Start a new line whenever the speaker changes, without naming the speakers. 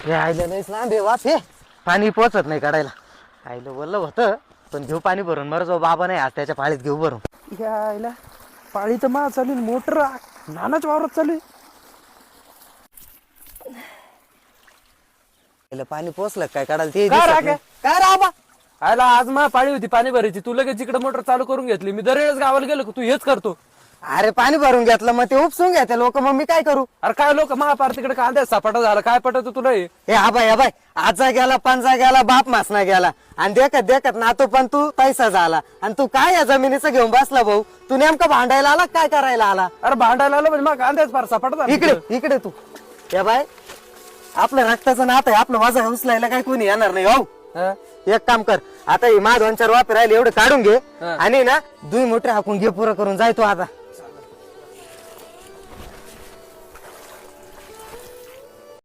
हे आयलं नाहीच ना बे वाफ हे पाणी पोचत नाही काढायला. आयलं बोललं होतं पण घेऊ पाणी भरून बरं जो बाबा नाही आज त्याच्या पाळीत घेऊ भरून.
यायला पाळी तर मा चालू मोटर नानाच वावरात चालू आहे.
पाणी पोचलं काय काढायला ते
काय
दिसत
राखे?
नाही. काय राबा
आयला आज मा पाळी होती पाणी भरायची, तू लगेच इकडे मोटर चालू करून घेतली. मी दरवेळेस गावाला गेलो की तू हेच करतो.
अरे पाणी भरून घेतलं मग ते उपसून घ्या ते लोक, मग मी काय करू.
अरे काय लोक महापार तिकडे कांद्या सपाटा झाला, काय पटत तुला हे?
हे आबाय आबाय आजा गेला पंजा गेला बाप मासना गेला आणि देखत देखत नातू पण तू पैसा झाला आणि तू काय या जमिनीचं घेऊन बसला भाऊ. तू नेमका भांडायला आला काय करायला आला.
अरे भांडायला आलं म्हणजे मग कांद्याच फार सपाटा झाला.
इकडे इकडे तू या बाय आपलं रक्ताचं नातं आहे, आपलं माझं उचलायला काय कोणी येणार नाही. हो
हा?
एक काम कर आता ही मा 2-4 वापर राहिले एवढं काढून घे
हा.
आणि ना 2 मोठे हाकून घे पुरं करून जाय तू आता.